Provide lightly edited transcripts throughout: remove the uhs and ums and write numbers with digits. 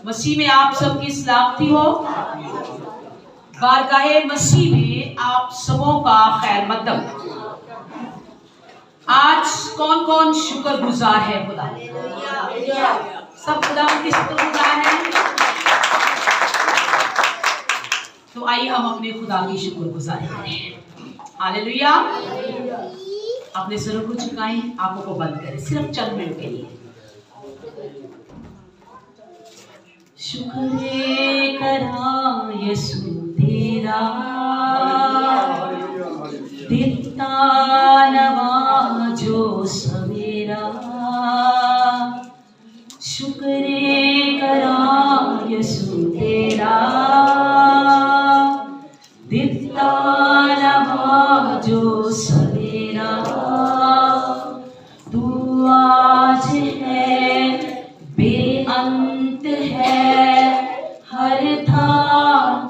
मसीह में आप सबकी सलामती हो। बारगाहे मसीह में आप सबों का खैर मकदम। आज कौन कौन शुक्रगुजार है खुदा? सब खुदा की शुक्रगुजार हैं। तो आइए हम अपने खुदा की शुक्रगुजारी करें। हालेलुया। अपने सिरों को झुकाएं, आंखों को बंद करें सिर्फ चंद मिनट के लिए। शुक्र करा यीशु तेरा, दिता नवा जो सवेरा। शुक्र करा यीशु तेरा, दिता नवा जो सवेरा। तू आज है बेअंत है, हर था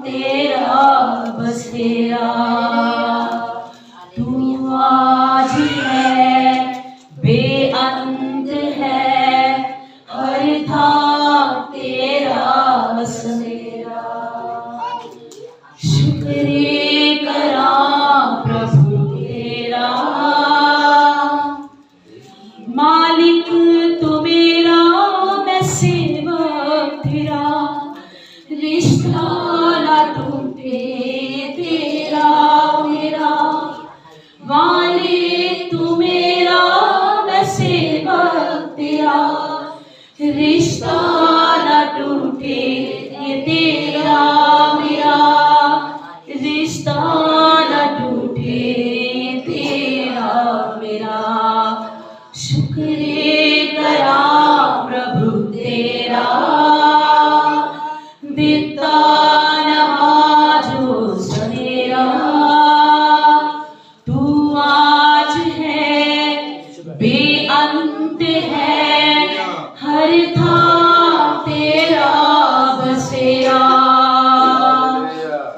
तेरा बसेरा। तू आज है बेअंत है, हर था तेरा बसेरा। शुक्र करा प्रभु तेरा, मालिक तो मेरा मैं सेवक तेरा। रिश्ता ना टूटे तेरा मेरा, मालिक तू मेरा मैं सेवक तेरा। रिश्ता ना टूटे ये तेरा मेरा, रिश्ता ना टूटे तेरा मेरा। शुक्र करा प्रभु तेरा, दिता नवा जो सवेरा। तू आज है बेअंत है, हर था तेरा बसेरा।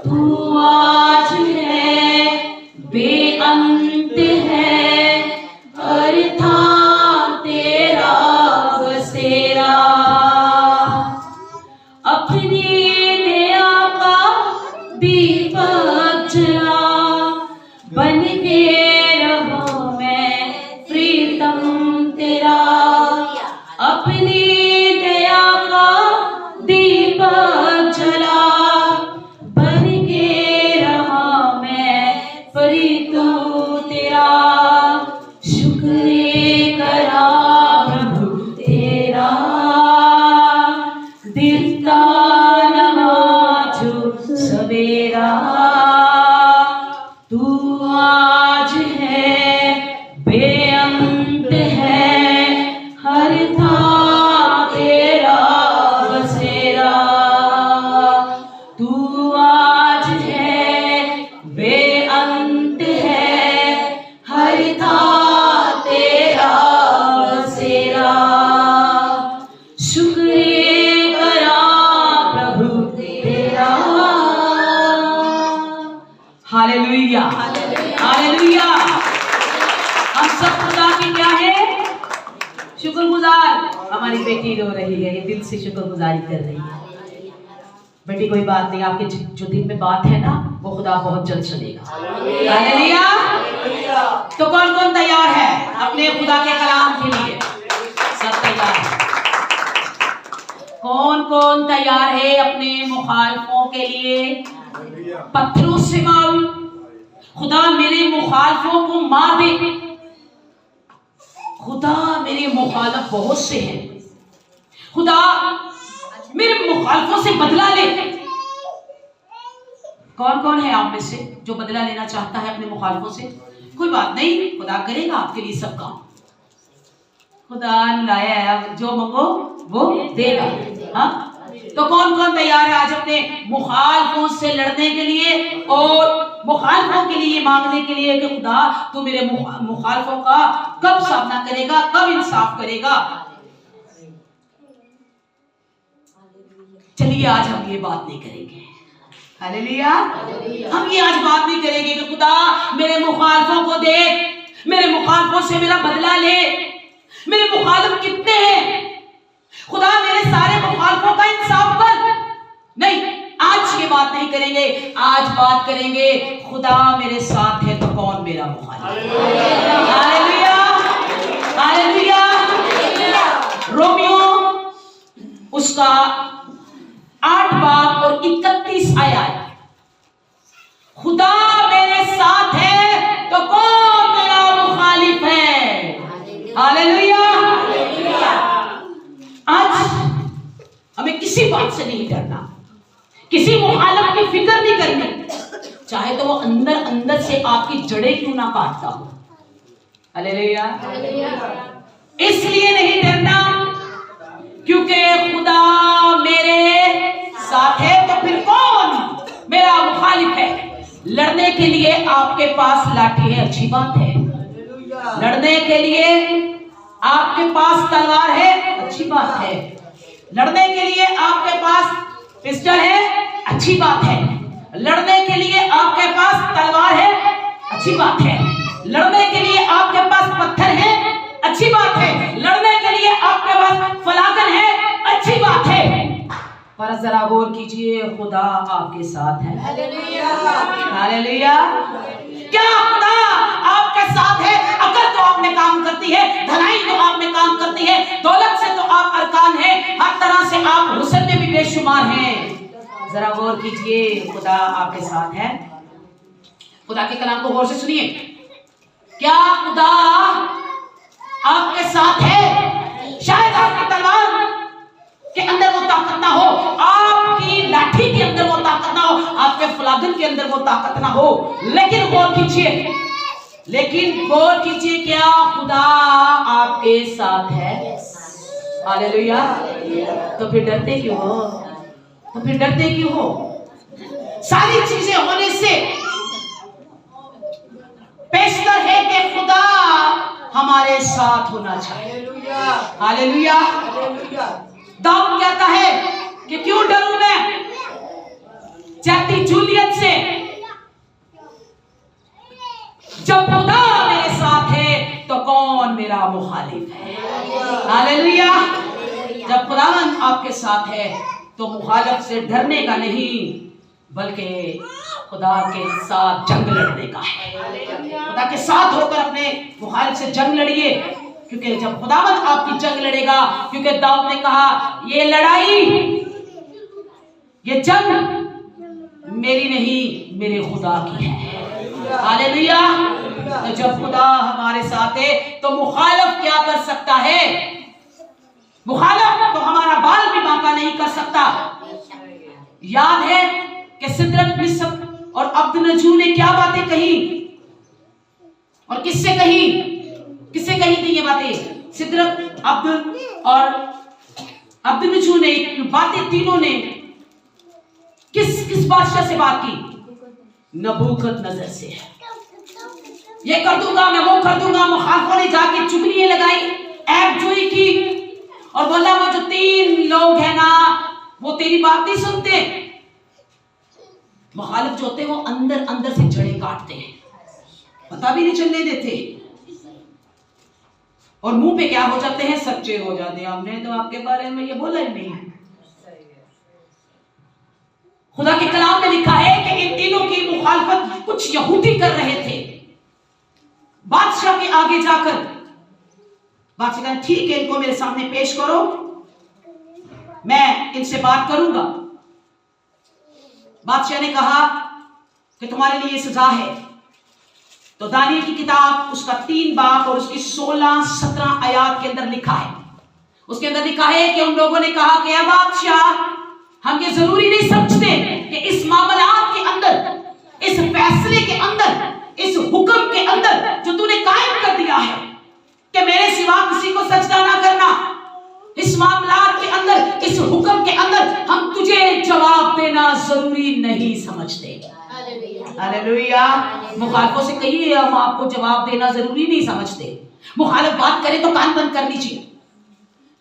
तू आज है बेअंत है, हर था तेरा बसेरा। अपनी दया का दीपक जला, बन के रहूं मैं प्रीतम तेरा। अपनी दया का दीपक जला, बन के रहा मैं प्रीतम तेरा। शुक्र करा प्रभु तेरा, दिता नवा जो सवेरा। तू आज है बेअंत है, हर था तेरा बसेरा। तू आज है बेअंत है, हर था तेरा बसेरा। शुक्र करा प्रभु तेरा। Hallelujah, hallelujah. हम सब खुदा के क्या है? शुक्रगुजार। हमारी बेटी रो रही है, ये दिल से शुक्रगुजारी कर रही है। बेटी कोई बात नहीं, आपके जो दिल में बात है ना वो खुदा बहुत जल्द सुनेगा। हालेलुया। तो कौन कौन तैयार है अपने खुदा के कलाम के लिए? सब तैयार है। कौन कौन तैयार है अपने मुखालफों के लिए? पत्थरों से मारूं, खुदा मेरे मुखालफों को मार दे। खुदा मेरे मुखालफ बहुत से हैं, खुदा मेरे मुखालफों से बदला ले। कौन कौन है आप में से जो बदला लेना चाहता है अपने मुखालफों से? कोई बात नहीं, खुदा करेगा आपके लिए सब काम। खुदा लाया है, जो मांगो वो देगा। हाँ, तो कौन कौन तैयार है आज अपने मुखालफों से लड़ने के लिए और मुखालफों के लिए मांगने के लिए कि खुदा तू मेरे मुखालफों का कब सामना करेगा, कब इंसाफ करेगा? चलिए आज हम ये बात नहीं करेंगे। हालेलुया। हम ये आज बात नहीं करेंगे कि खुदा मेरे मुखालफों को देख, मेरे मुखालफों से मेरा बदला ले। मेरे मुखालिफ कितने हैं? खुदा मेरे सारे मुखालिफों का इंसाफ करेंगे, आज बात करेंगे खुदा मेरे साथ है तो कौन मेरा मुखालिफ। Hallelujah, hallelujah. रोमियो उसका 8 बाब और 31 आयत, खुदा मेरे साथ है तो कौन मेरा मुखालिफ है। हालेलुया। आज हमें किसी बात से नहीं डरना, किसी मुखालिफ की फिक्र नहीं करनी, चाहे तो वो अंदर अंदर से आपकी जड़ें क्यों ना काटता हो। हालेलुया। इसलिए नहीं डरना क्योंकि खुदा मेरे साथ है तो फिर कौन मेरा मुखालिफ है। लड़ने के लिए आपके पास लाठी है, अच्छी बात है। लड़ने के लिए आपके पास तलवार है, अच्छी बात है। लड़ने के लिए आपके पास पिस्टल है, अच्छी बात है। लड़ने के लिए आपके पास तलवार है, अच्छी बात है। लड़ने के लिए आपके पास पत्थर है, अच्छी बात है। लड़ने के लिए आपके पास फलाकन है, अच्छी बात है। पर जरा गौर कीजिए, खुदा आपके साथ है। Hallelujah, hallelujah. क्या खुदा आपके साथ है? अकल तो आप में काम करती है, धनाई तो आप में काम करती है, दौलत से तो आप अरकान है, हर तरह से आप हुस्न में भी बेशुमार हैं। जरा गौर कीजिए, खुदा आपके साथ है। खुदा के कलाम को गौर से सुनिए। क्या खुदा आपके साथ है? शायद आपकी तलवार के अंदर वो ताकत ना हो, आपकी लाठी के अंदर वो ताकत ना हो, आपके फलागन के अंदर वो ताकत ना हो, लेकिन गौर कीजिए, क्या खुदा आपके साथ है। हालेलुया। तो फिर डरते क्यों हो? सारी चीजें होने से पेशतर है कि खुदा हमारे साथ होना चाहिए। हालेलुया। दाऊद कहता है कि क्यों डरूं मैं चैटी जूलियत से, जब खुदा मेरे साथ है तो कौन मेरा मुखालिफ है। हालेलुया। जब खुदावन आपके साथ है तो मुखालिफ से डरने का नहीं, बल्कि खुदा के साथ जंग लड़ने का है। खुदा के साथ होकर अपने मुखालिफ से जंग लड़िए, क्योंकि जब खुदावंद आपकी जंग लड़ेगा, क्योंकि दाऊद ने कहा ये लड़ाई, ये जंग मेरी नहीं मेरे खुदा की है। हालेलुया। तो जब खुदा हमारे साथ है तो मुखालिफ क्या कर सकता है? मुखालिफ तो हमारा बाल भी बांका नहीं कर सकता। याद है कि सिदरक, मिशक और अब्दनजू ने क्या बातें कही और किससे कही थी ये बातें? सिदरक, और अब्दनजू ने बातें, तीनों ने किस बादशाह से बात की? नबूकदनेस्सर से। ये कर दूंगा, मैं वो कर दूंगा। मुखालिफों ने जाके चुगलियां लगाई, ऐबजोई की और बोला वो जो 3 लोग हैं ना, वो तेरी बात नहीं सुनते। मुखालिफ जो होते हैं वो अंदर अंदर से जड़ें काटते हैं, पता भी नहीं चलने देते, और मुंह पे क्या हो जाते हैं? सच्चे हो जाते हैं। हमने तो आपके बारे में ये बोला ही नहीं। खुदा के कलाम में लिखा है कि इन तीनों की मुखालफत कुछ यहूदी कर रहे थे। बादशाह के आगे जाकर बादशाह कहा ठीक है, इनको मेरे सामने पेश करो, मैं इनसे बात करूंगा। बादशाह ने कहा कि तुम्हारे लिए सजा है। तो दानियल की किताब उसका 3 बाब और उसकी 16-17 आयत के अंदर लिखा है, उसके अंदर लिखा है कि उन लोगों ने कहा कि बादशाह, हम ये जरूरी नहीं समझते कि इस मामलात के अंदर, इस फैसले के अंदर, इस हुक्म के अंदर जो तूने कायम कर दिया है कि मेरे सिवा किसी को सजदा ना करना, इस मामलात के अंदर, इस हुक्म के अंदर हम तुझे जवाब देना जरूरी नहीं समझते। हालेलुया। मुखालिफों से कहिए हम आपको जवाब देना जरूरी नहीं समझते। मुखालिफ बात करे तो कान बंद कर लीजिए।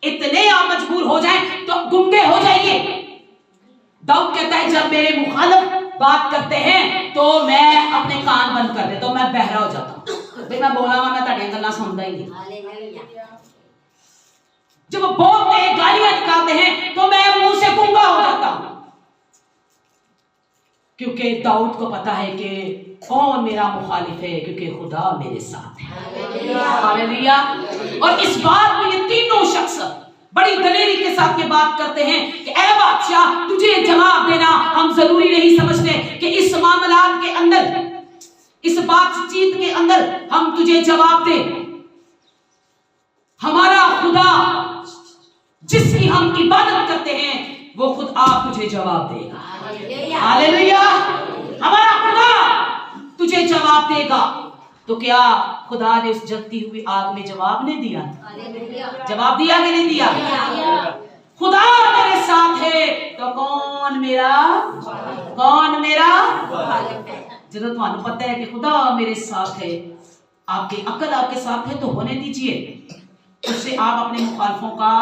इतने आप मजबूर हो जाएं तो गूंगे हो जाइए। दाऊद कहता है जब मेरे मुखालिफ बात करते हैं तो मैं अपने कान बंद कर देता हूं, मैं बहरा हो जाता हूं। भाई मैं बोला मैं ताड़ियां गल्लां सुनता ही नहीं। जब वो बोलते हैं, गालियां निकालते हैं, तो मैं मुंह से गूंगा हो जाता हूं। क्योंकि दाऊद को पता है कि कौन मेरा मुखालिफ है, क्योंकि खुदा मेरे साथ है। हालेलुया। और इस बात में ये तीनों शख्स बड़ी दलेरी के साथ ये बात करते हैं कि ऐ बादशाह, तुझे जवाब देना हम जरूरी नहीं समझते कि इस मामलात के अंदर, इस बातचीत के अंदर हम तुझे जवाब दे। हमारा खुदा जिसकी हम इबादत करते हैं वो खुद आप तुझे जवाब देगा। हालेलुया। हमारा खुदा तुझे जवाब देगा। तो क्या खुदा ने उस जलती हुई आग में जवाब नहीं दिया? जवाब दिया कि नहीं दिया? खुदा मेरे साथ है तो कौन मेरा जब तुम्हें पता है कि खुदा मेरे साथ है, आपकी अकल आपके साथ है, तो होने दीजिए। उससे आप अपने मुखालफों का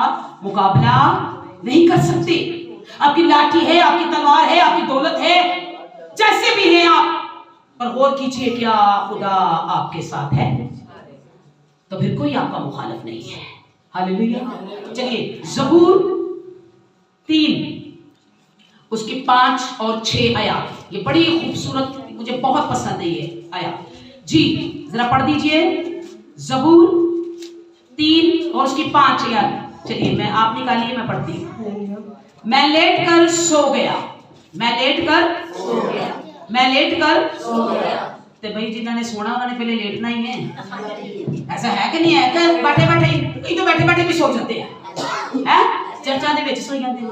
मुकाबला नहीं कर सकते। आपकी लाठी है, आपकी तलवार है, आपकी दौलत है, जैसे भी है आप, पर गौर कीजिए क्या खुदा आपके साथ है? तो फिर कोई आपका मुखालिफ नहीं है। हालेलुया। चलिए ज़बूर 3 उसकी 5 और 6 आयत, ये बड़ी खूबसूरत, मुझे बहुत पसंद है ये आयत जी। जरा पढ़ दीजिए ज़बूर 3 और उसकी 5 आयत। चलिए मैं, आप निकालिए, मैं पढ़ती हूँ। मैं लेट कर सो गया, मैं लेट कर सो गया, मैं लेट कर सो गया। तो भाई जिन्होंने सोना उन्होंने पहले लेटना ही है। ऐसा है कि नहीं है? कि बैठे बैठे कई तो बैठे बैठे भी सो जाते हैं, चर्चा दे विच सो जाते हैं।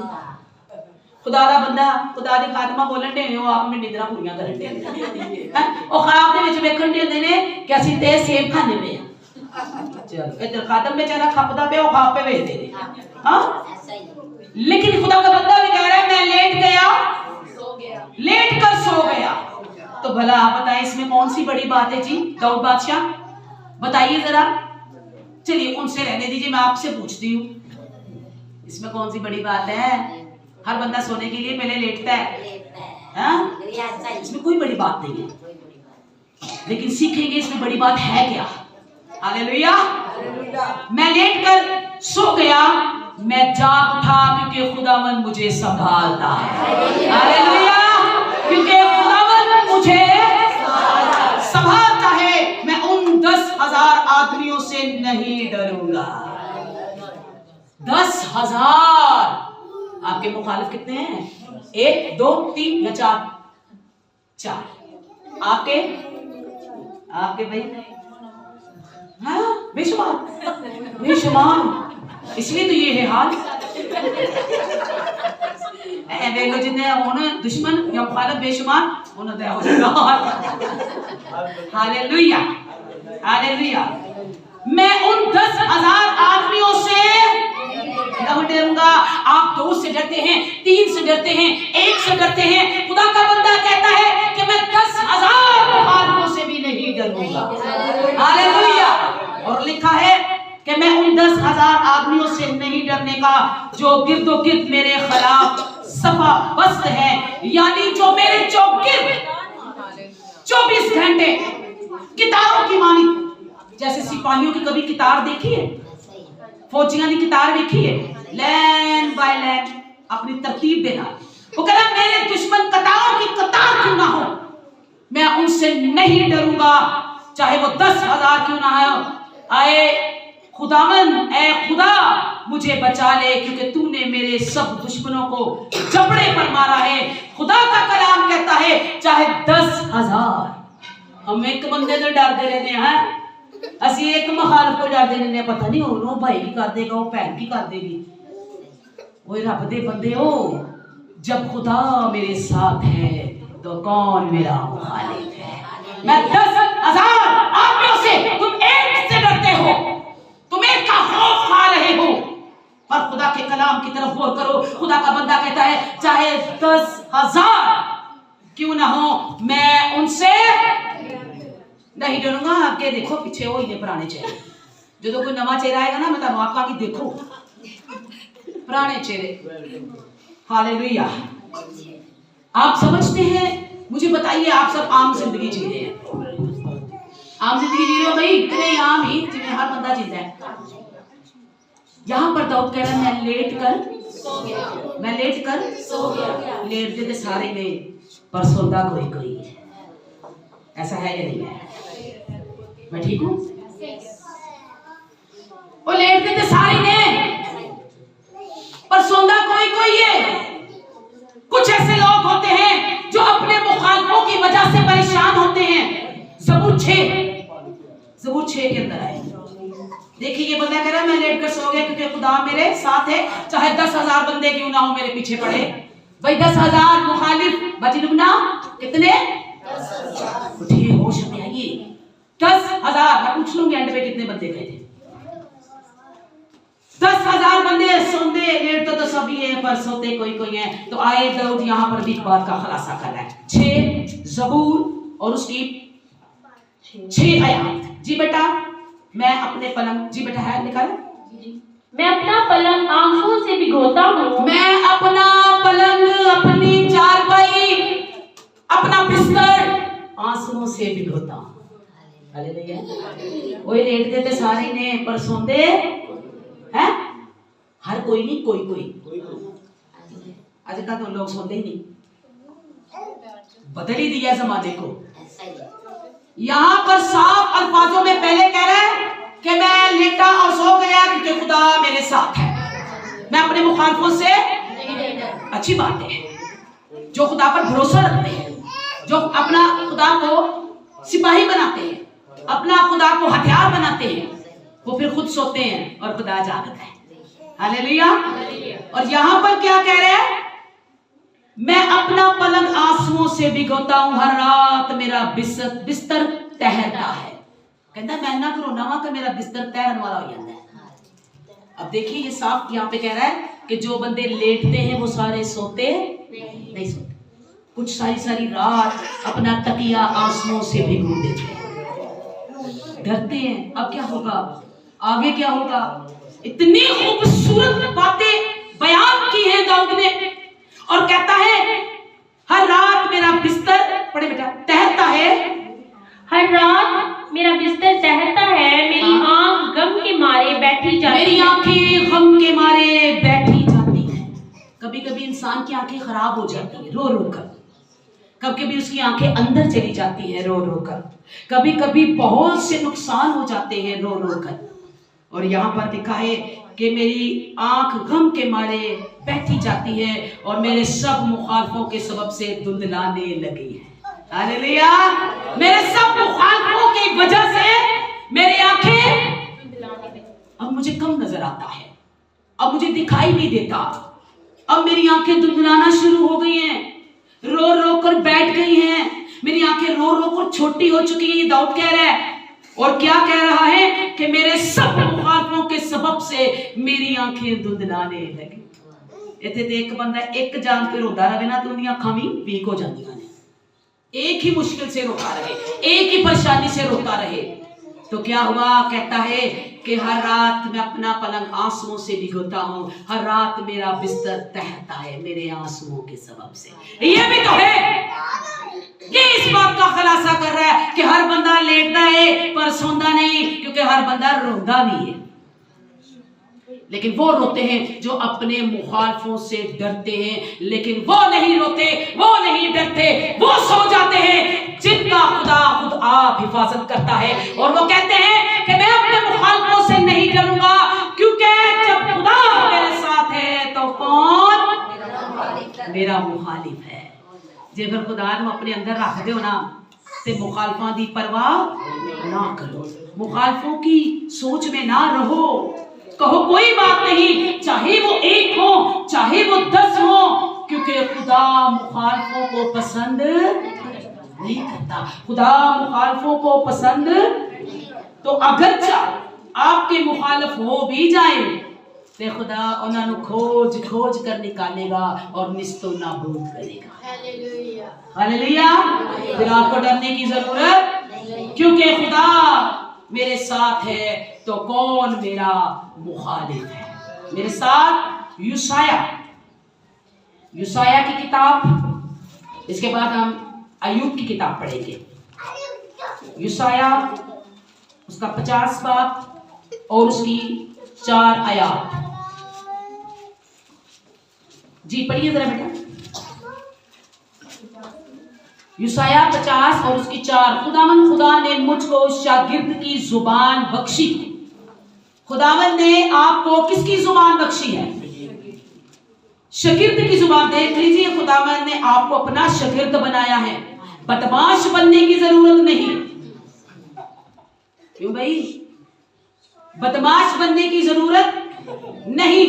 खुदा दा बंदा, खुदा दी खादमा बोलन दे ओ आप में निद्रा पूरीਆਂ ਕਰਨ ਦੇ हैं। ਉਹ ख्वाब ਦੇ ਵਿੱਚ ਵੇਖਣ ਦੇ ਹੁੰਦੇ ਨੇ ਕਿ ਅਸੀਂ ਤੇ ਸੇਬ ਖਾਣੇ ਪਏ ਆ। चलो इधर खादम बेचारा खपदा पे, वो ख्वाब पे भेजते थे। हाँ, लेकिन खुदा का बंदा भी कह रहा है मैं लेट गया, लेट कर सो गया। तो भला आप बताएं इसमें कौन सी बड़ी बात है जी? दाऊद बादशाह बताइए जरा। चलिए उनसे रहने दीजिए, मैं आपसे पूछती हूँ इसमें कौन सी बड़ी बात है? हर बंदा सोने के लिए पहले लेटता है, इसमें कोई बड़ी बात नहीं है, लेकिन सीखेंगे इसमें बड़ी बात है क्या। हालेलुया। मैं लेट कर सो गया, मैं जाग उठा क्योंकि खुदावन मुझे संभालता है। हालेलुया। क्योंकि खुदावन मुझे संभालता है, मैं उन 10,000 आदमियों से नहीं डरूंगा। 10,000। आपके मुखालिफ कितने हैं? 1 2 3 या 4? 4। आपके भाई हाँ बेशुमार, इसलिए तो ये है हाल। देखो जितने होने दुश्मन या मुखालिफ बेशुमार होना हो जाएगा। Hallelujah, hallelujah. मैं उन 10,000 आदमियों से नहीं डरूंगा। आप 2 से डरते हैं, 3 से डरते हैं, 1 से डरते हैं। खुदा का बंदा कहता है कि मैं 10,000 मुखालिफों से भी नहीं डरूंगा। हालेलुया। और लिखा है कि मैं उन 10,000 आदमियों से नहीं डरने का जो गिर्दो गिर्द मेरे खिलाफ सफा बस्त है, यानी जो मेरे चौगिर्द 24 घंटे कितारों की मानी। जैसे सिपाहियों की कभी कितार देखी है? फौजियों की कितार देखी है? लाइन बाय लाइन अपनी तरतीब देना। वो कह रहा मेरे दुश्मन कतारों की कतार क्यों ना हो, मैं उनसे नहीं डरूंगा, चाहे वो 10,000 क्यों ना आए। खुदावन ऐ खुदा मुझे बचा ले, क्योंकि तूने मेरे सब दुश्मनों को जबड़े पर मारा है। खुदा का कलाम कहता है चाहे 10,000, हम एक बंदे से डरते रहते हैं, असि एक मुखालिफ को डरते रहते हैं, पता नहीं वो भाई की कर देगा, वो भैन की कर देगी। वो रब दे बंदे हो, जब खुदा मेरे साथ है तो कौन मेरा मुखालिफ है। मैं 10,000 आदमियों से, तुम एक से डरते हो, तुम एक का खौफ खा रहे हो, पर खुदा के कलाम की तरफ गौर करो। खुदा का बंदा कहता है चाहे 10,000 क्यों ना हो, मैं उनसे नहीं डरूंगा। आगे देखो पीछे हो ही पुराने चेहरे, जो कोई नवा चेहरा आएगा ना, मैं तो आपका भी देखो पुराने चेहरे। हालेलुया। आप समझते हैं, मुझे बताइए, आप सब आम जिंदगी जी रहे हैं, आम जिंदगी जी रहे हो भाई, इतने आम ही जिन्हें हर बंदा जीता है। यहाँ पर दाऊद कह रहा है मैं लेट कर सो गया, मैं लेट कर सो गया। लेट दे सारे गए, पर सोता कोई कोई है। ऐसा है या नहीं है? मैं ठीक हूं? वो लेटते थे सारे ने, पर सोता कोई कोई है। कुछ ऐसे लोग होते हैं जो अपने मुखालफों की वजह से परेशान होते हैं। ज़बूर 6 के अंदर आए, देखिए ये बंदा कह रहा है मैं लेट कर सो गया क्योंकि खुदा मेरे साथ है, चाहे 10,000 बंदे क्यों ना हो मेरे पीछे पड़े। भाई 10,000 मुखालिफ बचिलुमना कितने? 10,000। उठिए, होश में आइए। 10,000, मैं पूछ लूंगी एंड पे कितने बंदे गए थे। 10,000 बंदे सोते, लेट तो सभी है पर सोते कोई कोई है। तो आए दाऊद यहाँ पर भी एक बात का खुलासा कर रहा है। 6 ज़बूर और उसकी 6 आयत। जी बेटा, मैं अपने पलंग, जी बेटा है निकाल, मैं अपना पलंग आंसुओं से भिगोता हूँ। मैं अपना पलंग, अपनी चारपाई, अपना बिस्तर आंसुओं से भिगोता हूँ। हालेलुया। वही लेटते थे सारे ने पर सोते हैं हर कोई नहीं, कोई कोई। आजकल तो लोग सोते ही नहीं, बदल ही दिया जमाने को। यहाँ पर साफ अल्फाजों में पहले कह रहा है कि मैं लेटा और सो गया क्योंकि खुदा मेरे साथ है, मैं अपने मुखालफों से। अच्छी बात है, जो खुदा पर भरोसा रखते हैं, जो अपना खुदा को सिपाही बनाते हैं, अपना खुदा को हथियार बनाते हैं, वो फिर खुद सोते हैं और खुदा जागता है। हालेलुया। और यहाँ पर क्या कह रहे हैं? मैं अपना पलंग आंसुओं से भिगोता हूं, हर रात मेरा बिस्तर तैरता है। कहता मैं ना करो ना कि मेरा बिस्तर तैरने वाला हो जाता है। अब देखिए ये साफ यहाँ पे कह रहा है कि जो बंदे लेटते हैं वो सारे सोते नहीं सोते, कुछ सारी रात अपना तकिया आंसुओं से भिगो देते हैं, डरते हैं अब क्या होगा, आगे क्या होगा। इतनी खूबसूरत बातें बयान की है दाऊद ने, और कहता है हर रात मेरा बिस्तर, पढ़े बेटा, तैरता है। हर रात मेरा बिस्तर तैरता है, मेरी आंख गम के मारे बैठी जाती है। मेरी आंखें गम के मारे बैठी जाती हैं। कभी कभी इंसान की आंखें खराब हो जाती है रो रो कर, कभी कभी उसकी आंखें अंदर चली जाती हैं रो रो कर, कभी कभी बहुत से नुकसान हो जाते हैं रो रो कर। और यहाँ पर लिखा है कि मेरी आंख गम के मारे बैठी जाती है और मेरे सब मुखालफों के सबब से धुंधलाने लगी है। हालेलुया। मेरे सब मुखालफों की वजह से मेरी आंखें, अब मुझे कम नजर आता है, अब मुझे दिखाई नहीं देता, अब मेरी आंखें धुंधलाना शुरू हो गई हैं, रो रो कर बैठ गई हैं, मेरी आंखें रो रो कर छोटी हो चुकी हैं। ये दाऊद कह रहा है। और क्या कह रहा है कि मेरे सब मुखालफों के सबब से मेरी आंखें धुंधलाने लगी। इतने तो एक बंदा एक जान पे रोता रहे ना तो उनकी अखां भी वीक हो जांदियां ने। एक ही मुश्किल से रोता रहे, एक ही परेशानी से रोता रहे तो क्या हुआ? कहता है कि हर रात मैं अपना पलंग आंसुओं से भिगोता हूँ, हर रात मेरा बिस्तर तैरता है मेरे आंसुओं के सबब से। ये भी तो है, ये इस बात का खुलासा कर रहा है कि हर बंदा लेटता है पर सोता नहीं, क्योंकि हर बंदा रोंदा भी है। लेकिन वो रोते हैं जो अपने मुखालफों से डरते हैं, लेकिन वो नहीं रोते, वो नहीं डरते, वो सो जाते हैं जिनका खुदा खुद आप हिफाजत करता है। और वो कहते हैं कि मैं अपने मुखालफों से नहीं डरूंगा, क्योंकि जब खुदा मेरे साथ है तो कौन मेरा मुखालिफ है। जे फिर खुदा को अपने अंदर रख दो ना ते मुखालफों की परवाह ना करो, मुखालफों की सोच में ना रहो, कहो कोई बात नहीं, चाहे वो 1 हो चाहे वो 10 हो, क्योंकि खुदा मुखालफों को पसंद नहीं करता, खुदा मुखालफों को पसंद। तो अगर आपके मुखालफ हो भी जाए तो खुदा उन्हें खोज खोज कर निकालेगा और निस्तो नाबूद करेगा। हालेलुया। फिर आपको डरने की जरूरत, क्योंकि खुदा मेरे साथ है तो कौन मेरा मुखालिफ है। मेरे साथ यूसाया की किताब, इसके बाद हम अय्यूब की किताब पढ़ेंगे। यूसाया उसका 50 बाब और उसकी 4 आयात। जी पढ़िए जरा बेटा। यूसाया 50 और उसकी 4। खुदावन खुदा ने मुझको शागिर्द की जुबान बख्शी। खुदावन ने आपको किसकी जुबान बख्शी है? शागिर्द की जुबान। देख लीजिए, खुदावन ने आपको अपना शागिर्द बनाया है। बदमाश बनने की जरूरत नहीं। क्यों भाई? बदमाश बनने की जरूरत नहीं,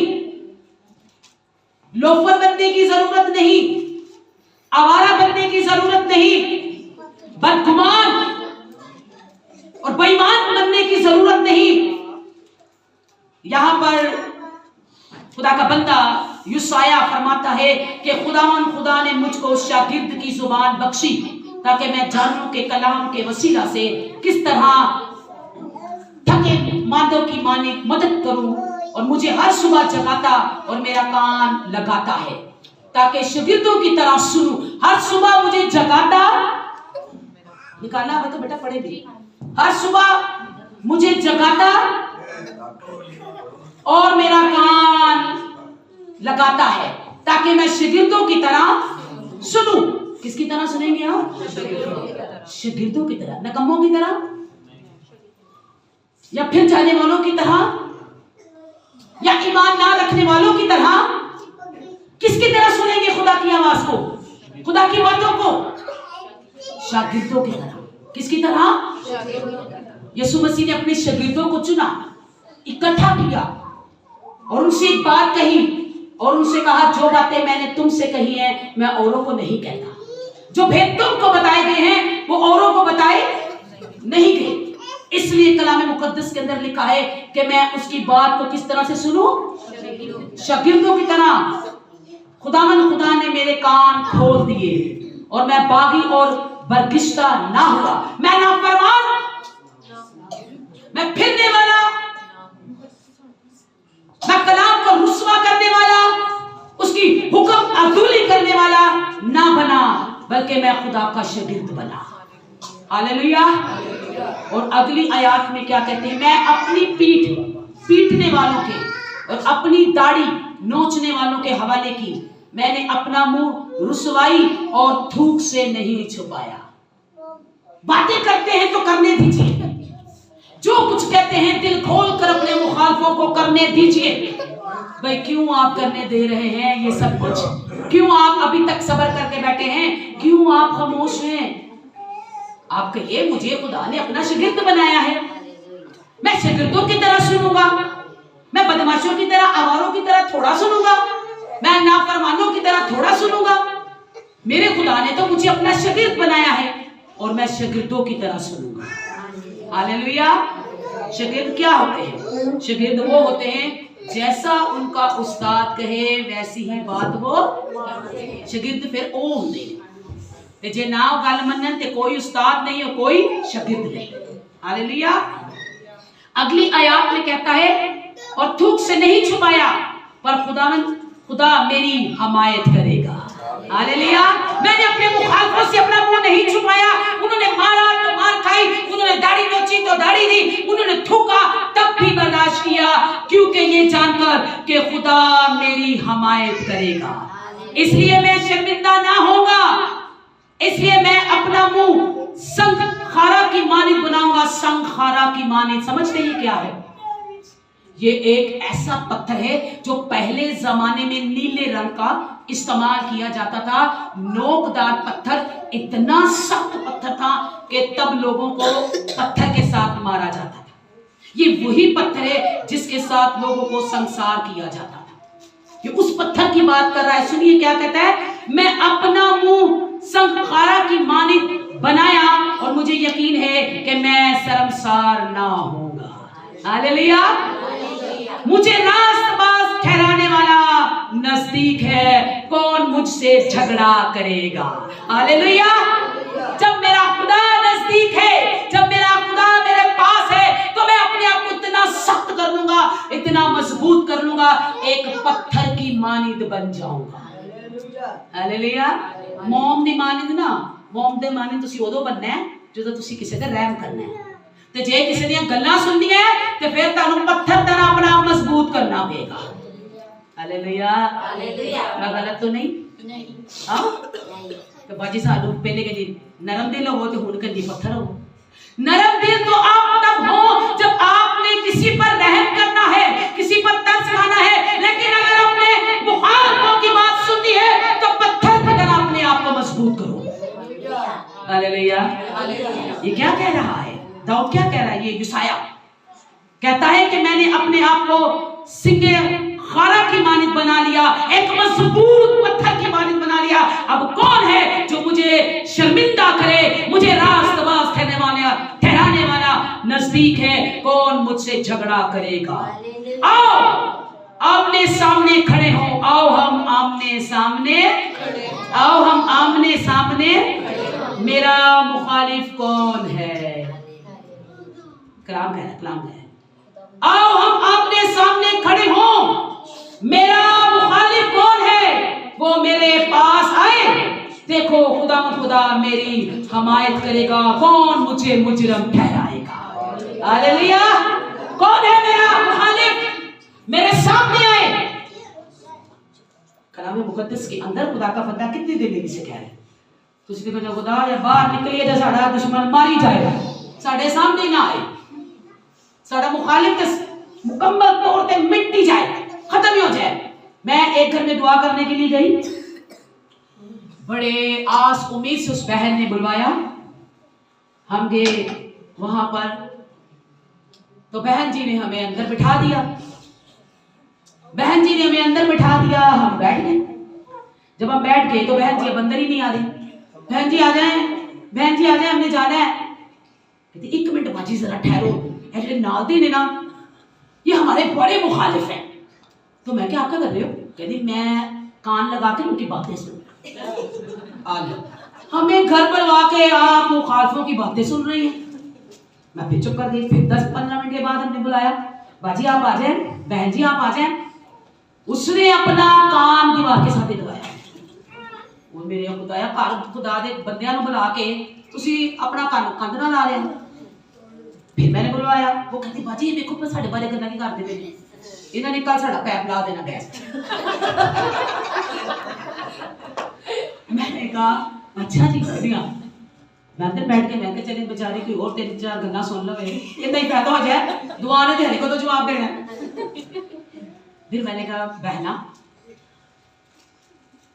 लोफर बनने की जरूरत नहीं, आवारा बनने की जरूरत नहीं, बदगुमान और बेईमान बनने की जरूरत नहीं। यहां पर खुदा का बंदा यूसाया फरमाता है कि खुदा ने मुझको शागिर्द की जुबान बख्शी ताकि मैं जानूं के कलाम के वसीला से किस तरह थके मादों की माने मदद करूं, और मुझे हर सुबह जगाता और मेरा कान लगाता है ताकि शागिर्दों की तरह सुनूं। हर सुबह मुझे जगाता, निकालना है तो बेटा पढ़े भी। हर सुबह मुझे जगाता और मेरा कान लगाता है ताकि मैं शागिर्दों की तरह सुनूं। किसकी तरह सुनेंगे आप? शागिर्दों की तरह, नकम्मों की तरह या फिर जाने वालों की तरह या ईमान ना रखने वालों की तरह? किसकी तरह सुनेंगे खुदा की आवाज को, खुदा की बातों को? शागिर्दों की तरह। किसकी तरह? यीशु मसीह ने अपने शागिर्दों को चुना, इकट्ठा किया और उनसे एक बात कही और उनसे कहा, जो बातें मैंने तुमसे कही हैं मैं औरों को नहीं कहता। जो भेद तुमको बताए गए हैं वो औरों को बताए नहीं गए। इसलिए कलाम मुकद्दस के अंदर लिखा है कि मैं उसकी बात को किस तरह से सुनूं? शागिर्दों की तरह। खुदा ने मेरे कान खोल दिए और मैं बागी और बरगिश्ता ना हुआ। मैं नाफरमान, मैं फिरने वाला, मैं कलाम को रुस्वा करने वाला, उसकी हुक्म अदूली करने वाला ना बना, बल्कि मैं खुदा का शागिर्द बना। हालेलुया। और अगली आयत में क्या कहते हैं? मैं अपनी पीठ पीटने वालों के और अपनी दाढ़ी नोचने वालों के हवाले की। मैंने अपना मुंह रुसवाई और थूक से नहीं छुपाया। बातें करते हैं तो करने दीजिए, जो कुछ कहते हैं दिल खोल कर अपने मुखालफों को करने दीजिए। भाई क्यों आप करने दे रहे हैं ये सब कुछ? क्यों आप अभी तक सब्र करके बैठे हैं? क्यों आप खामोश हैं? आप कहिए, मुझे खुदा ने अपना शागिर्द बनाया है, मैं शागिर्दों की तरह सुनूंगा, मैं बदमाशों की तरह, आवारों की तरह थोड़ा सुनूंगा, मैं नाफरमानों की तरह थोड़ा सुनूंगा। मेरे खुदा ने तो मुझे अपना शागिर्द बनाया है और मैं शागिर्दों की तरह सुनूंगा। हालेलुया। शागिर्द क्या होते हैं? शागिर्द वो होते हैं जैसा उनका उस्ताद कहे वैसी ही बात वो। शागिर्द फिर ओ होंदे ते जे ना गल मनन ते कोई उस्ताद नहीं और कोई शागिर्द नहीं। हालेलुया। अगली आयत में कहता है, और थूक से नहीं छुपाया पर खुदा मेरी हमायत करेगा। हालेलुया। मैंने अपने मुखालफों से अपना मुंह नहीं छुपाया। उन्होंने मारा तो मार खाई, उन्होंने दाढ़ी नोची तो दाढ़ी दी, उन्होंने थूका तब भी बर्दाश्त किया, क्योंकि ये जानकर कि खुदा मेरी हमायत करेगा। इसलिए मैं शर्मिंदा ना होगा, इसलिए मैं अपना मुंह संग खारा की मानित बनाऊंगा। संग खारा की मानित समझते ही क्या है? ये एक ऐसा पत्थर है जो पहले जमाने में नीले रंग का इस्तेमाल किया जाता था। नोकदार पत्थर, इतना सख्त पत्थर था कि तब लोगों को पत्थर के साथ मारा जाता था। ये वही पत्थर है जिसके साथ लोगों को संसार किया जाता था। ये उस पत्थर की बात कर रहा है। सुनिए क्या कहता है, मैं अपना मुंह संखारा की मानित बनाया और मुझे यकीन है कि मैं शर्मसार ना होऊंगा। हालेलुया। मुझे रास्तबाज ठहराने वाला नजदीक है, कौन मुझसे झगड़ा करेगा? हालेलुया। जब मेरा खुदा नजदीक है, जब मेरा खुदा मेरे पास है, तो मैं अपने आप को इतना सख्त कर लूंगा, इतना मजबूत कर लूंगा, एक पत्थर की मानित बन जाऊंगा। हालेलुया। मोम दी मानित ना, मोम दे मानित तुसी उदों बनना है ਜਦੋਂ ਤੁਸੀਂ ਕਿਸੇ ਤੇ ਰਹਿਮ ਕਰਨਾ ਹੈ, ਤੇ ਜੇ ਕਿਸੇ ਦੀਆਂ ਗੱਲਾਂ ਸੁਣਨੀਆਂ ਤੇ ਫਿਰ ਤੁਹਾਨੂੰ पत्थर तरह अपना आप मजबूत करना पड़ेगा। हालेलुया। हालेलुया। मैं गलत तो नहीं? हाँ तो बाजी सालू पहले के दिन नरम दिल हो तो हुन कदी पत्थर हो। नरम दिल तो आप तब हो जब आपने किसी पर रहम करना है, किसी पर तरस खाना है, लेकिन अगर आपने मुखालफों की बात सुननी है तो पत्थर की तरह अपने आप को मजबूत करो। हालेलुया। ये क्या कह रहा है दाऊद? क्या कह रहा है? ये युसाया कहता है कि मैंने अपने आप को सिंगे खारा की मानित बना लिया, एक मजबूत पत्थर की मानित बना लिया। अब कौन है जो मुझे शर्मिंदा करे? मुझे रास्तबाज ठहराने वाला नजदीक है। कौन मुझसे झगड़ा करेगा? आओ आमने सामने खड़े हो, आओ हम आमने सामने, आओ हम आमने सामने। मेरा मुखालिफ कौन है? कलाम है, कलाम है। आओ हम आमने सामने खड़े हो, मेरा मुखालिफ कौन है? वो मेरे पास आए। देखो खुदा मेरी हमायत करेगा, कौन मुझे मुजरम ठहराएगा? हालेलुया। कौन है मेरा मुखालिफ? मेरे सामने आए। कलाम मुकद्दस के अंदर खुदा का बंदा कितनी देर लगी से कह रहे तुझे देखो खुदा या बाहर निकलिए जो साड़ा दुश्मन मारी जाएगा, साढ़े सामने ना आए, साड़ा मुखालिफ मुकम्मल तौर पे मिट जाए, खत्म ही हो जाए। मैं एक घर में दुआ करने के लिए गई, बड़े आस उम्मीद से उस बहन ने बुलवाया, हम गए वहां पर, तो बहन जी ने हमें अंदर बिठा दिया। बहन जी ने हमें अंदर बिठा दिया, हम बैठ गए। जब हम बैठ गए तो बहन जी अब अंदर ही नहीं आ रही। बहन जी आ जाए, बहन जी आ जाए, हमने जाना है। कहती 1 मिनट बाजी जरा ठहरो, ऐसे नाल दे ने ना ये हमारे बड़े मुखालिफ हैं। तो मैं क्या, आप क्या कर रहे हो? कहती मैं कान लगा के उनकी बातें सुन। हमें घर बुलवा के आप मुखालिफों की बातें सुन रही हैं। मैं फिर चुप कर गई। फिर 10-15 मिनट के बाद हमने बुलाया, बाजी आप आ जाए, बहन जी आप आ जाए। उसने अपना कान दीवार के साथ लगाया। वो मेरे खुदाया खुदा दे बंदियां नु बुला के तुसी अपना कान कंध ना ला लिया। फिर मैंने बुलवाया, वो कहती बाजी देखो पर साडे बारे गल्लां की करदे पे, इन्हां ने कल साडा पैप ला देना गैस। मैंने कहा अच्छा जी बढ़िया। मैं अंदर बैठ के मैं चले बेचारे कोई और 3-4 गल्लां सुन लवे, इतना ही फायदा हो जाए, दुआ ने तेरे को तो जवाब देना। फिर मैंने कहा बहना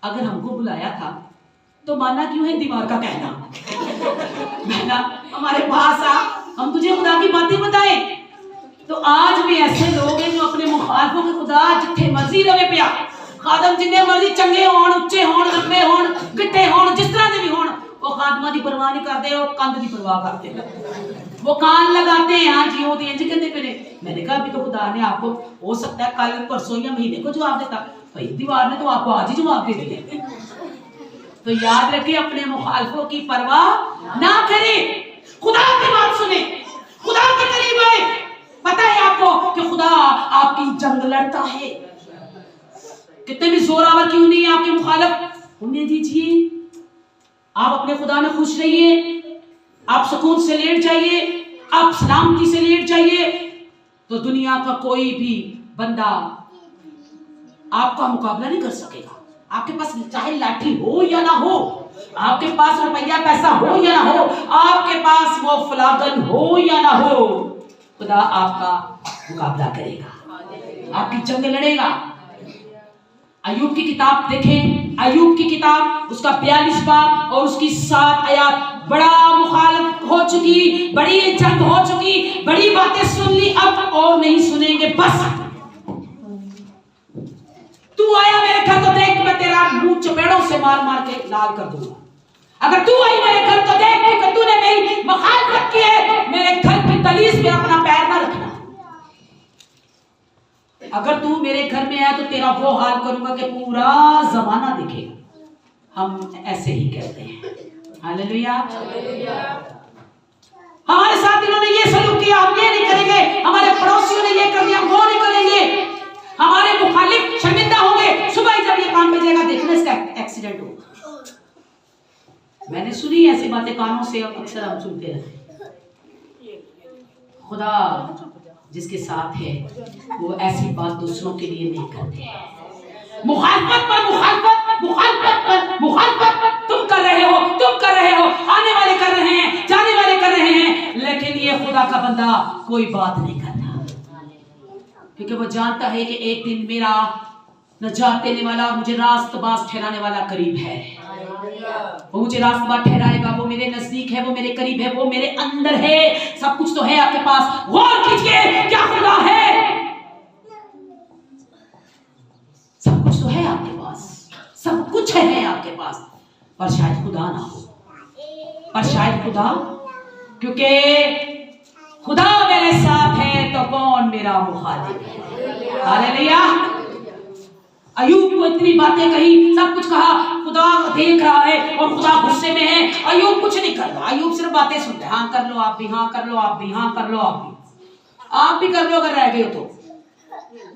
अगर हमको बुलाया था तो माना क्यों है दीवार का कहना? बहना हमारे पास आ, हम तुझे खुदा की बातें बताएं। तो आज भी ऐसे लोग हैं जो अपने मुखालिफों के खुदा जिथे मर्जी रवे पिया, खादम जिन्ने मर्जी चंगे होण, उच्चे होण, लंबे होण, गिट्टे होण, जिस तरह दे भी होण, वो खादमा की परवाह नहीं करते, वो कंध की परवाह करते हैं, वो कान लगाते हैं। हाँ जी वो तो इंज कहते पे। मैंने कहा अभी तो खुदा ने आपको हो सकता है कल परसों या महीने को जवाब देता, भाई दीवार ने तो आपको आज ही जवाब दे दिया। तो याद रखिए अपने मुखालिफों की परवाह ना करें, खुदा की बात सुने, खुदा के करीब आए। पता है आपको कि खुदा आपकी जंग लड़ता है, कितने भी जोरावर क्यों नहीं है आपके मुखालिफ, उन्हें दीजिए। आप अपने खुदा में खुश रहिए, आप सुकून से लेट जाइए, आप सलामती से लेट जाइए, तो दुनिया का कोई भी बंदा आपका मुकाबला नहीं कर सकेगा। आपके पास चाहे लाठी हो या ना हो, आपके पास रुपया पैसा हो या ना हो, आपके पास वो फलागन हो या ना हो, खुदा आपका मुकाबला करेगा, आपकी जंग लड़ेगा। अय्यूब की किताब देखें, अय्यूब की किताब उसका 42 बाब और उसकी 7 आयत, बड़ा मुखालिफ हो चुकी, बड़ी जंग हो चुकी, बड़ी बातें सुन ली, अब और नहीं सुनेंगे, बस तू आया मेरे घर तो देख मैं तेरा मुंह चपेड़ों से मार मार के लाल कर दूंगा। अगर तू आई मेरे घर तो देख कि तूने मेरी मुखालिफत की है, मेरे घर की दहलीज पे अपना पैर ना रखना। अगर तू मेरे घर में आया तो तेरा वो हाल करूंगा कि पूरा जमाना दिखेगा। हम ऐसे ही कहते हैं। हालेलुया। हमारे साथ इन्होंने ये सलूक किया, हम ये नहीं करेंगे, हमारे पड़ोसियों ने ये कर दिया, हम वो नहीं करेंगे, हमारे मुखालिफ शर्मिंदा होंगे। सुबह जब ये काम पे जाएगा देखना इसका एक्सीडेंट होगा। मैंने सुनी ऐसी बातें कानों से, अक्सर हम सुनते रहते। खुदा जिसके साथ है वो ऐसी बात दूसरों के लिए नहीं करते। मुखालिफत पर मुखालिफत, मुखालिफत कोई बात नहीं करता, क्योंकि वो जानता है कि एक दिन मेरा नजात देने वाला, मुझे रास्तबाज ठहराने वाला करीब है। वो मुझे रास्तबाज ठहराएगा, वो मेरे नजदीक है, वो मेरे करीब है, वो मेरे अंदर है। सब कुछ तो है आपके पास, गौर कीजिए क्या खुदा है। सब कुछ तो है आपके पास, सब कुछ है आपके पास, पर शायद खुदा ना हो, पर शायद खुदा, क्योंकि खुदा मेरे साथ है तो कौन मेरा मुखालिफ है। हालेलुया। अयूब को इतनी बातें कही, सब कुछ कहा, खुदा देख रहा है और खुदा गुस्से में है। अयूब कुछ नहीं कर रहा, अयूब सिर्फ बातें सुनते हैं। हाँ कर लो आप भी, हाँ कर लो आप भी, हाँ कर लो आप भी कर लो अगर रह गए हो तो।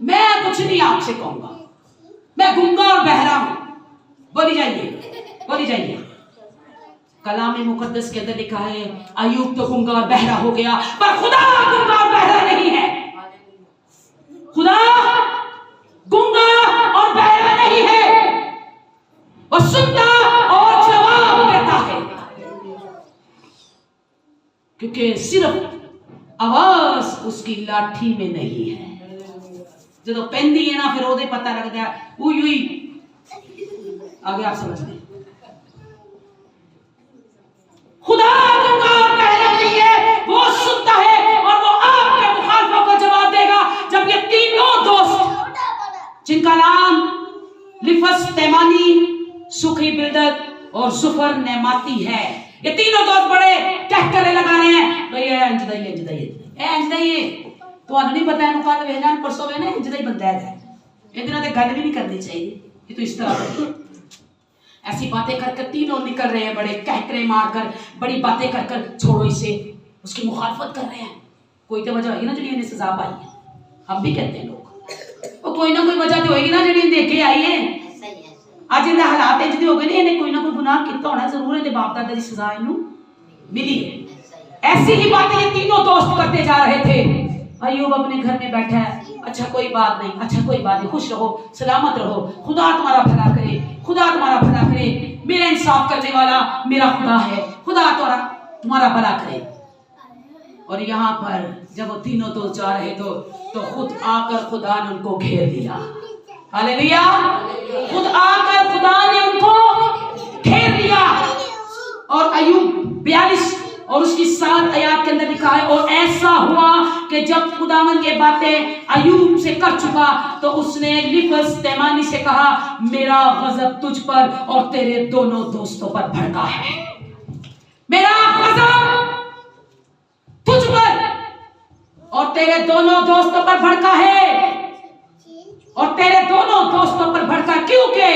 मैं कुछ नहीं आपसे कहूंगा, मैं गूंगा और बहरा हूं। बोली जाइए, बोली जाइए। कलाम मुकद्दस के अंदर लिखा है अयूब तो गूंगा और बहरा हो गया, पर खुदा गूंगा और बहरा नहीं है। खुदा गूंगा और बहरा नहीं है, वो सुनता और जवाब देता है, क्योंकि सिर्फ आवाज उसकी लाठी में नहीं है। जो पेंदी है ना, फिर ओदे पता लगता है उई उई। आगे आप समझ लें, खुदा गूंगा और बहरा नहीं है, वो सुनता है और वो आपके मुखालिफों को जवाब देगा। जब ये तीनों दोस्त, जिनका नाम लिफस तेमानी, सुखी बिल्दत और जुफर नेमाती है, ये तीनों दोस्त बड़े टहकरे लगा रहे हैं, भैया अंजदाइए तो नहीं पता है मुकाल भेजना परसों में ना अंजदाई बंदा है, इतना तो गल भी नहीं करनी चाहिए। ये तो इस तरह ऐसी बातें कर कर तीनों निकल रहे हैं, बड़े कहकरे मारकर, बड़ी बातें कर कर, छोड़ो इसे, उसकी मुखालफत कर रहे हैं। कोई तो वजह होगी ना जो इन्हें सजा पाई है। हम भी कहते हैं लोग, और कोई ना कोई वजह तो होगी ना जी देखे आई है। आज इन्हें हालात इंज हो गए ने, इन्हें कोई ना कोई गुनाह किया होना जरूर, इन्हें बाप दादा की सजा इन्हें मिली है। ऐसी ही बातें ये तीनों दोस्त करते जा रहे थे। अयूब अपने घर में बैठा है, अच्छा कोई बात नहीं, अच्छा कोई बात नहीं, खुश रहो, सलामत रहो, खुदा तुम्हारा भला करे, खुदा तुम्हारा भला करे, मेरा इंसाफ करने वाला मेरा खुदा है, खुदा तुम्हारा भला करे। और यहाँ पर जब वो तीनों तो जा रहे तो खुद आकर खुदा ने उनको घेर लिया। हालेलुया। खुद आकर खुदा ने उनको घेर लिया। और अयूब 42 और उसकी 7 आयत के अंदर लिखा है, और ऐसा हुआ कि जब खुदावन ये बातें अयूब से कर चुका तो उसने लिफस तेमानी से कहा, मेरा गजब तुझ पर और तेरे दोनों दोस्तों पर भड़का है। मेरा गजब तुझ पर और तेरे दोनों दोस्तों पर भड़का है। और तेरे दोनों दोस्तों पर भड़का क्योंकि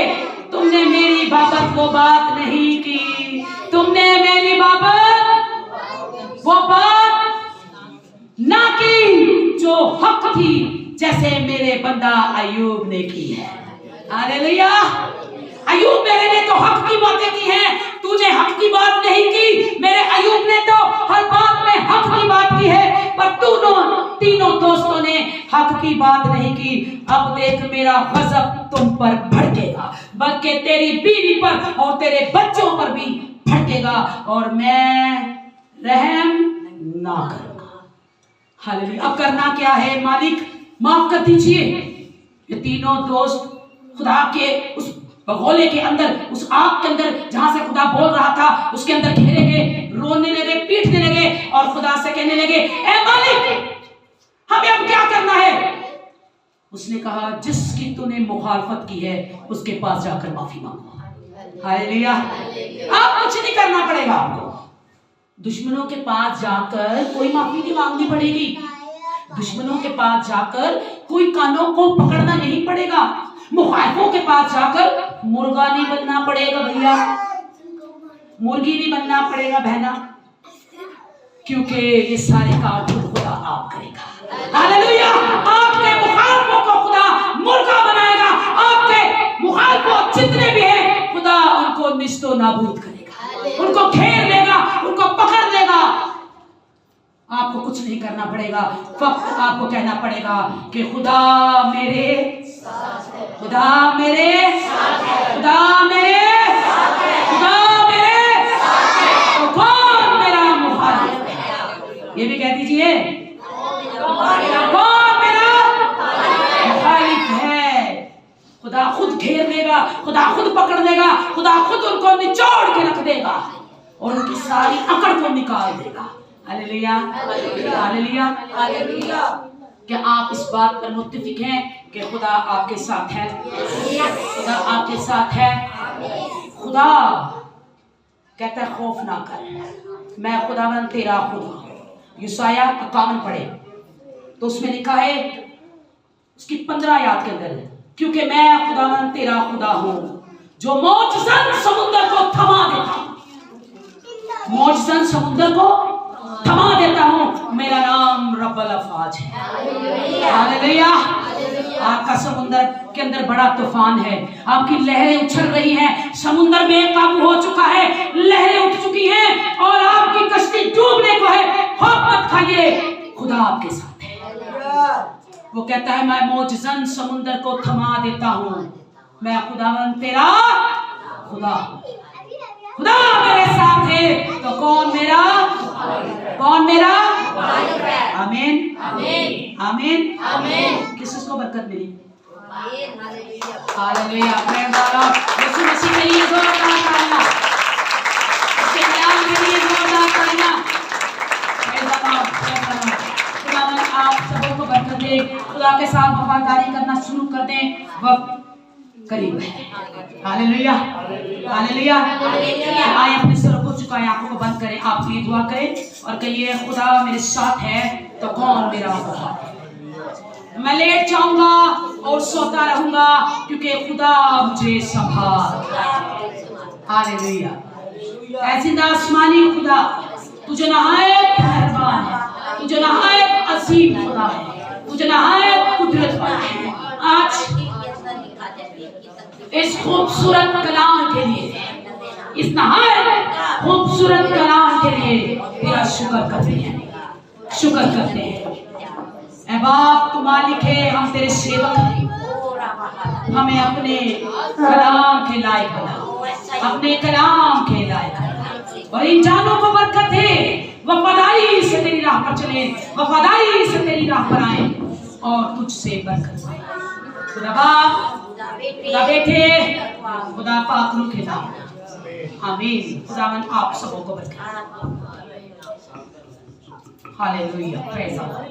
तुमने मेरी बाबत वो बात नहीं की, तुमने मेरी बाबत वो बात ना की जो हक थी, जैसे मेरे बंदा अयूब ने की है। हालेलुया। अयूब मेरे ने तो हक की बातें की हैं, तूने हक की बात नहीं की। मेरे अयूब ने तो हर बात में हक की बात की है, पर तीनों दोस्तों ने हक की बात नहीं की। अब देख मेरा गजब तुम पर भड़केगा, बल्कि तेरी बीवी पर और तेरे बच्चों पर भी भड़केगा, और मैं रहम ना करूंगा। हालेलुया। अब करना क्या है? मालिक माफ कर दीजिए। ये तीनों दोस्त खुदा के उस बगोले के अंदर, उस आग के अंदर जहां से खुदा बोल रहा था, उसके अंदर घेरे गए, रोने लगे, पीटने लगे और खुदा से कहने लगे, ए मालिक हमें अब क्या करना है? उसने कहा, जिसकी तूने मुखालफत की है उसके पास जाकर माफी मांगो। हालेलुया। अब कुछ नहीं करना पड़ेगा आपको। दुश्मनों के पास जाकर कोई माफी नहीं मांगनी पड़ेगी। दुश्मनों के पास जाकर कोई कानों को पकड़ना नहीं पड़ेगा। मुखालिफों के पास जाकर मुर्गा नहीं बनना पड़ेगा भैया, मुर्गी नहीं बनना पड़ेगा बहना, क्योंकि ये सारे काम खुदा आप करेगा। हालेलुया। आपके मुखालिफों को खुदा मुर्गा बनाएगा। आपके मुखालिफ जितने भी हैं खुदा उनको निस्तो नाबूद करेगा, उनको घेर लेगा, उनको पकड़ लेगा। आपको कुछ नहीं करना पड़ेगा, फक्त आपको कहना पड़ेगा कि खुदा मेरे खुदा मेरे खुदा मेरे खुदा मेरे, तो कौन मेरा मुखालिफ है? ये भी कह दीजिए, खुदा खुद पकड़ लेगा, खुदा खुद उनको निचोड़ के रख देगा और उनकी सारी अकड़ को निकाल देगा। Hallelujah, hallelujah, hallelujah. क्या आप इस बात पर मुत्तफिक हैं कि खुदा आपके साथ है? खुदा आपके साथ है। खुदा कहता है खौफ ना कर, मैं खुदावन तेरा खुदा। यशाया 51 पढ़े तो उसमें लिखा है, उसकी 15 आयत के अंदर, क्योंकि मैं खुदावन तेरा खुदा हूं जो मौजज़न समुद्र को थमा देता हूं, मौजज़न समुद्र को थमा देता हूं, मेरा नाम रब्बुल अफ़वाज है। हालेलुया। आपका समुद्र के अंदर बड़ा तूफान है, आपकी लहरें उछल रही हैं, समुद्र बेकाबू हो चुका है, लहरें उठ चुकी हैं और आपकी कश्ती डूबने को है। खौफ मत खाइए, खुदा आपके साथ है। वो कहता है मैं मौजज़न समुद्र को थमा देता हूं, मैं खुदावन तेरा खुदा हूं। खुदा मेरे साथ है तो कौन मेरा आमीन, आमीन, आमीन, आमीन। किस को बरकत मिली? Hallelujah, praise the lord. Yeshu Masih के लिए जोरदार तालियां, उसके नाम के लिए जोरदार तालियां। Praise the Lord, praise the Lord. खुदा ने आप सबों को बरकत दे, खुदा के साथ वफादारी करना शुरू कर दें, वक्त करीब है। Hallelujah, hallelujah. आए अपने सर को झुकाएं, आंखों को बंद करें, आप लिए दुआ करें और कहिए खुदा मेरे साथ है तो कौन मेरा मुखालिफ है? मैं लेट जाऊंगा और सोता रहूंगा क्योंकि खुदा मुझे संभाल। हालेलुया। ऐसी आसमानी खुदा तुझे नहायत मेहरबान है, तुझे नहायत अजीम खुदा है, तुझे नहायत कुदरत वाला है। आज इस खूबसूरत कलाम के लिए, इस नहायत खूबसूरत कलाम के लिए तेरा शुक्र करते हैं, शुक्र करते हैं। ऐ बाप तू मालिक है, हम तेरे सेवक हैं, हमें अपने कलाम के लायक बना, अपने कलाम के लायक बना और इन जानों को बरकत दे, वफादारी से तेरी राह पर चले, वफादारी से तेरी राह पर आए और तुझसे बरकत पाए। खुदा बाप, खुदा बेटे, खुदा पाक रूह के नाम, आमीन। खुदावन आप सबों को बरकत। Hallelujah, praise the Lord.